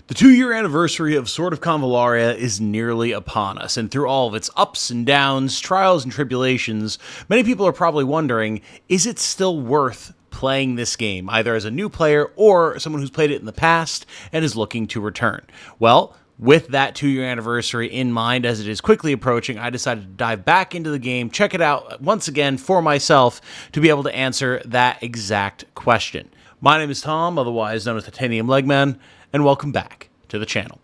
The 2-year anniversary of Sword of Convallaria is nearly upon us, and through all of its ups and downs, trials and tribulations, many people are probably wondering, is it still worth playing this game, either as a new player or someone who's played it in the past and is looking to return? Well, with that 2-year anniversary in mind, as it is quickly approaching, I decided to dive back into the game, check it out once again for myself to be able to answer that exact question. My name is Tom, otherwise known as Titanium Legman, and welcome back to the channel.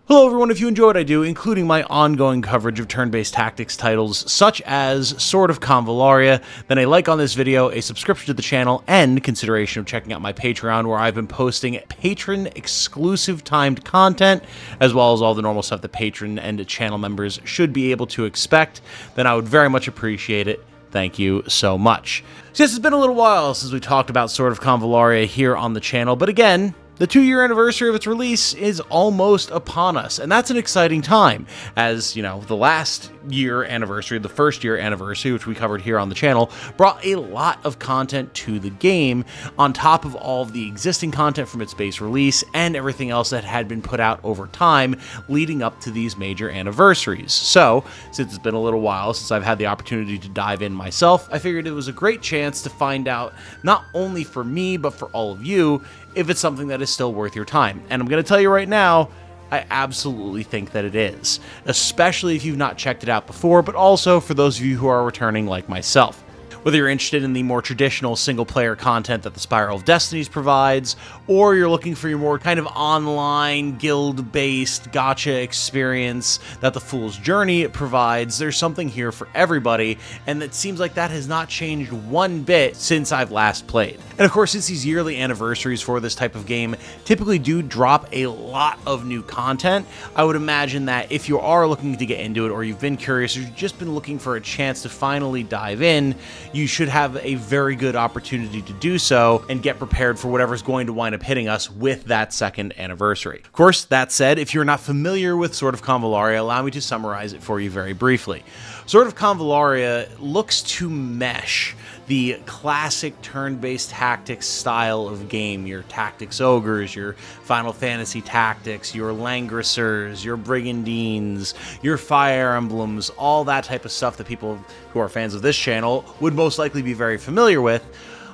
Hello everyone, if you enjoy what I do, including my ongoing coverage of turn-based tactics titles such as Sword of Convallaria, then a like on this video, a subscription to the channel, and consideration of checking out my Patreon, where I've been posting patron-exclusive timed content, as well as all the normal stuff that patron and channel members should be able to expect, then I would very much appreciate it. Thank you so much. So yes, it's been a little while since we talked about Sword of Convallaria here on the channel, but again, the 2-year anniversary of its release is almost upon us, and that's an exciting time, as, you know, the last year anniversary, the first year anniversary, which we covered here on the channel, brought a lot of content to the game, on top of all of the existing content from its base release, and everything else that had been put out over time, leading up to these major anniversaries. So, since it's been a little while since I've had the opportunity to dive in myself, I figured it was a great chance to find out, not only for me, but for all of you, if it's something that is still worth your time. And I'm going to tell you right now, I absolutely think that it is, especially if you've not checked it out before, but also for those of you who are returning like myself. Whether you're interested in the more traditional single-player content that the Spiral of Destinies provides, or you're looking for your more kind of online, guild-based gacha experience that the Fool's Journey provides, there's something here for everybody, and it seems like that has not changed one bit since I've last played. And of course, since these yearly anniversaries for this type of game typically do drop a lot of new content, I would imagine that if you are looking to get into it, or you've been curious, or you've just been looking for a chance to finally dive in, you should have a very good opportunity to do so and get prepared for whatever's going to wind up hitting us with that second anniversary. Of course, that said, if you're not familiar with Sword of Convallaria, allow me to summarize it for you very briefly. Sword of Convallaria looks to mesh the classic turn-based tactics style of game, your Tactics Ogres, your Final Fantasy Tactics, your Langrissers, your Brigandines, your Fire Emblems, all that type of stuff that people who are fans of this channel would most likely be very familiar with,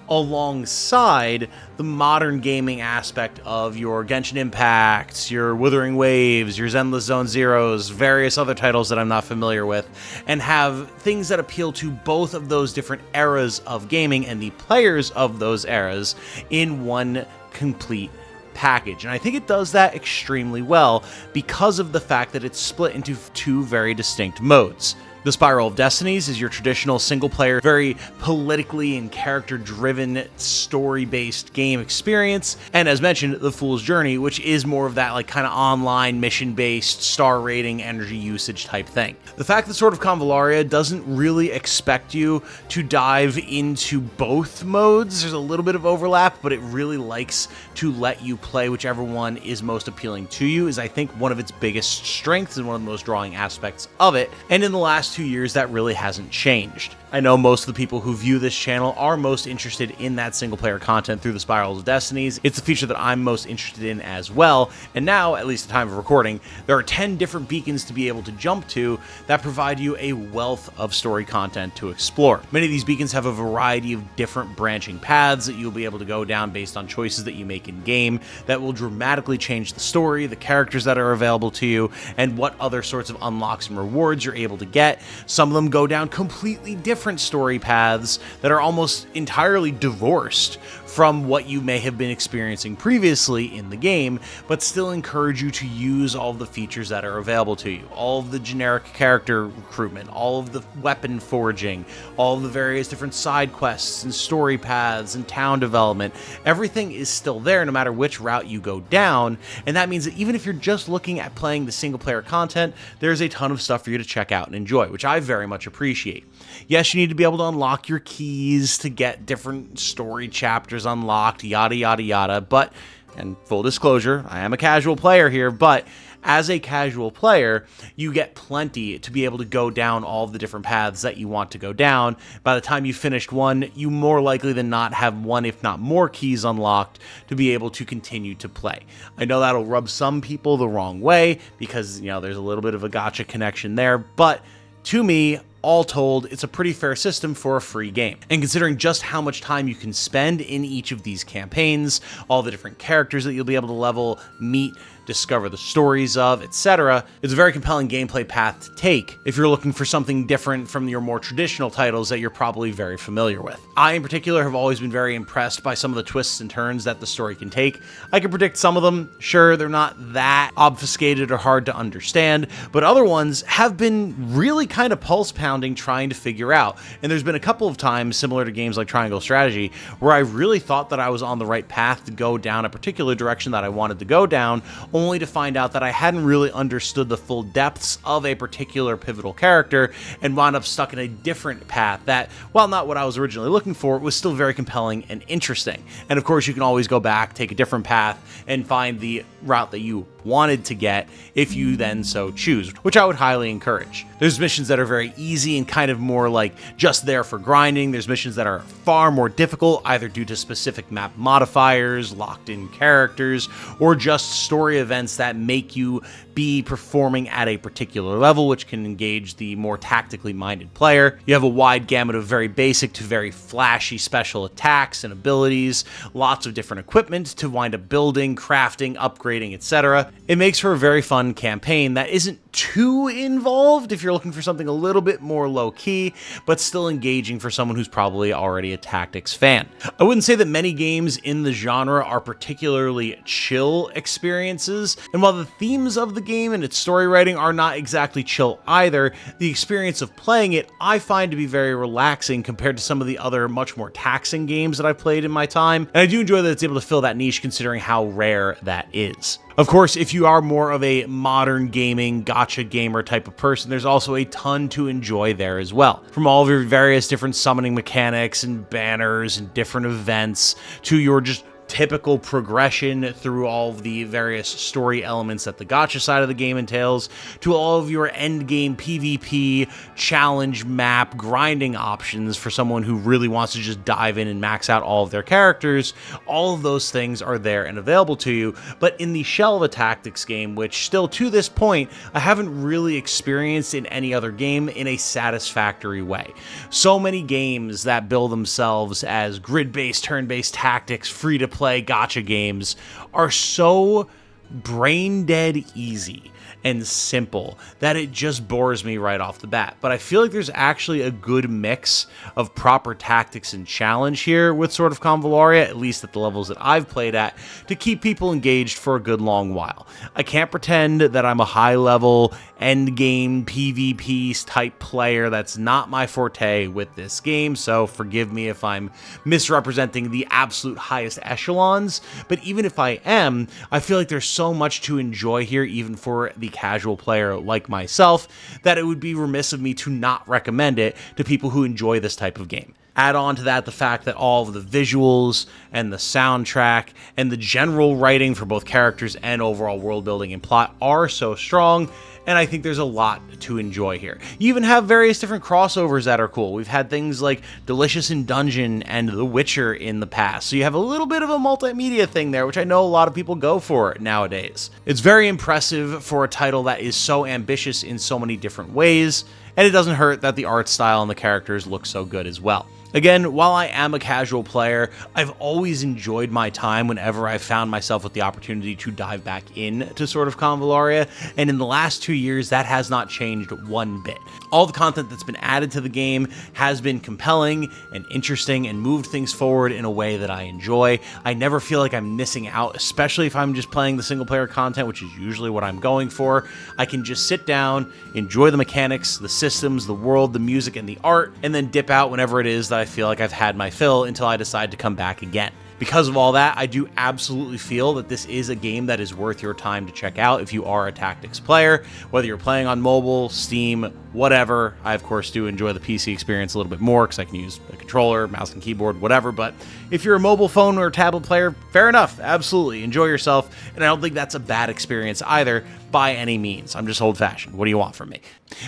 alongside the modern gaming aspect of your Genshin Impacts, your Withering Waves, your Zenless Zone Zeros, various other titles that I'm not familiar with, and have things that appeal to both of those different eras of gaming and the players of those eras in one complete package. And I think it does that extremely well because of the fact that it's split into two very distinct modes. The Spiral of Destinies is your traditional single-player, very politically and character-driven, story-based game experience, and as mentioned, The Fool's Journey, which is more of that like kind of online, mission-based, star rating, energy usage type thing. The fact that Sword of Convallaria doesn't really expect you to dive into both modes, there's a little bit of overlap, but it really likes to let you play whichever one is most appealing to you, is I think one of its biggest strengths and one of the most drawing aspects of it, and in the last 2 years that really hasn't changed. I know most of the people who view this channel are most interested in that single player content through the Spirals of Destinies. It's the feature that I'm most interested in as well, and now, at least at the time of recording, there are 10 different beacons to be able to jump to that provide you a wealth of story content to explore. Many of these beacons have a variety of different branching paths that you'll be able to go down based on choices that you make in game that will dramatically change the story, the characters that are available to you, and what other sorts of unlocks and rewards you're able to get. Some of them go down completely different story paths that are almost entirely divorced from what you may have been experiencing previously in the game, but still encourage you to use all of the features that are available to you. All of the generic character recruitment, all of the weapon forging, all of the various different side quests and story paths and town development. Everything is still there no matter which route you go down, and that means that even if you're just looking at playing the single player content, there's a ton of stuff for you to check out and enjoy, which I very much appreciate. Yes, you need to be able to unlock your keys to get different story chapters unlocked, yada yada yada, but and full disclosure, I am a casual player here, but as a casual player, you get plenty to be able to go down all of the different paths that you want to go down. By the time you finished one, you more likely than not have one, if not more, keys unlocked to be able to continue to play. I know that'll rub some people the wrong way because, you know, there's a little bit of a gacha connection there, but to me, all told, it's a pretty fair system for a free game. And considering just how much time you can spend in each of these campaigns, all the different characters that you'll be able to level, meet, discover the stories of, etc., it's a very compelling gameplay path to take if you're looking for something different from your more traditional titles that you're probably very familiar with. I, in particular, have always been very impressed by some of the twists and turns that the story can take. I can predict some of them. Sure, they're not that obfuscated or hard to understand, but other ones have been really kind of pulse-pounding trying to figure out. And there's been a couple of times, similar to games like Triangle Strategy, where I really thought that I was on the right path to go down a particular direction that I wanted to go down, only to find out that I hadn't really understood the full depths of a particular pivotal character and wound up stuck in a different path that, while not what I was originally looking for, was still very compelling and interesting. And of course, you can always go back, take a different path, and find the route that you wanted to get if you then so choose, which I would highly encourage. There's missions that are very easy and kind of more like just there for grinding. There's missions that are far more difficult, either due to specific map modifiers, locked in characters, or just story events that make you be performing at a particular level, which can engage the more tactically minded player. You have a wide gamut of very basic to very flashy special attacks and abilities, lots of different equipment to wind up building, crafting, upgrading, etc. It makes for a very fun campaign that isn't too involved if you're looking for something a little bit more low-key, but still engaging for someone who's probably already a tactics fan. I wouldn't say that many games in the genre are particularly chill experiences, and while the themes of the game and its story writing are not exactly chill either, the experience of playing it I find to be very relaxing compared to some of the other much more taxing games that I've played in my time, and I do enjoy that it's able to fill that niche considering how rare that is. Of course, if you are more of a modern gaming, gacha gamer type of person, there's also a ton to enjoy there as well. From all of your various different summoning mechanics and banners and different events to your just typical progression through all of the various story elements that the gacha side of the game entails, to all of your endgame PvP, challenge map, grinding options for someone who really wants to just dive in and max out all of their characters. All of those things are there and available to you, but in the shell of a tactics game, which still to this point, I haven't really experienced in any other game in a satisfactory way. So many games that bill themselves as grid-based, turn-based tactics, free-to-play gacha games are so brain dead easy and simple that it just bores me right off the bat. But I feel like there's actually a good mix of proper tactics and challenge here with sort of Convallaria, at least at the levels that I've played at, to keep people engaged for a good long while. I can't pretend that I'm a high-level endgame PvP type player. That's not my forte with this game, so forgive me if I'm misrepresenting the absolute highest echelons, but even if I am, I feel like there's so much to enjoy here, even for the casual player like myself, that it would be remiss of me to not recommend it to people who enjoy this type of game. Add on to that the fact that all of the visuals and the soundtrack and the general writing for both characters and overall world building and plot are so strong, and I think there's a lot to enjoy here. You even have various different crossovers that are cool. We've had things like Delicious in Dungeon and The Witcher in the past, so you have a little bit of a multimedia thing there, which I know a lot of people go for nowadays. It's very impressive for a title that is so ambitious in so many different ways, and it doesn't hurt that the art style and the characters look so good as well. Again, while I am a casual player, I've always enjoyed my time whenever I've found myself with the opportunity to dive back in to sort of Convallaria, and in the last 2 years, that has not changed one bit. All the content that's been added to the game has been compelling and interesting and moved things forward in a way that I enjoy. I never feel like I'm missing out, especially if I'm just playing the single-player content, which is usually what I'm going for. I can just sit down, enjoy the mechanics, the systems, the world, the music, and the art, and then dip out whenever it is that I feel like I've had my fill until I decide to come back again. Because of all that, I do absolutely feel that this is a game that is worth your time to check out if you are a tactics player, whether you're playing on mobile, Steam, whatever. I, of course, do enjoy the PC experience a little bit more because I can use a controller, mouse and keyboard, whatever. But if you're a mobile phone or tablet player, fair enough. Absolutely. Enjoy yourself. And I don't think that's a bad experience either by any means. I'm just old-fashioned. What do you want from me?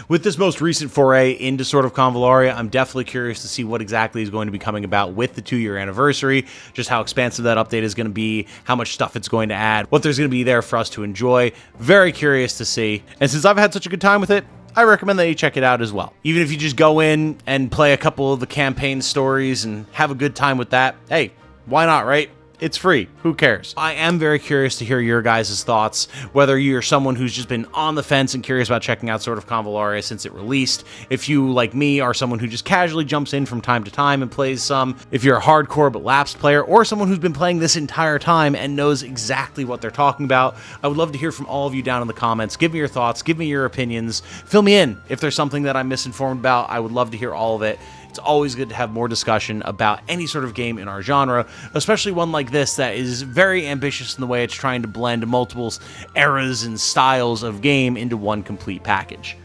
With this most recent foray into sort of Convallaria, I'm definitely curious to see what exactly is going to be coming about with the 2-year anniversary, just how expansive that update is going to be, how much stuff it's going to add, what there's going to be there for us to enjoy. Very curious to see. And since I've had such a good time with it, I recommend that you check it out as well. Even if you just go in and play a couple of the campaign stories and have a good time with that, hey, why not, right? It's free. Who cares? I am very curious to hear your guys' thoughts, whether you're someone who's just been on the fence and curious about checking out sort of Convallaria since it released, if you, like me, are someone who just casually jumps in from time to time and plays some, if you're a hardcore but lapsed player, or someone who's been playing this entire time and knows exactly what they're talking about. I would love to hear from all of you down in the comments. Give me your thoughts, give me your opinions, fill me in if there's something that I'm misinformed about. I would love to hear all of it. It's always good to have more discussion about any sort of game in our genre, especially one like this that is very ambitious in the way it's trying to blend multiple eras and styles of game into one complete package.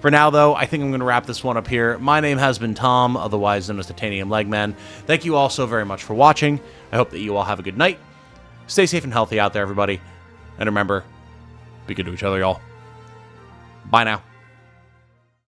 For now, though, I think I'm going to wrap this one up here. My name has been Tom, otherwise known as Titanium Legman. Thank you all so very much for watching. I hope that you all have a good night. Stay safe and healthy out there, everybody. And remember, be good to each other, y'all. Bye now.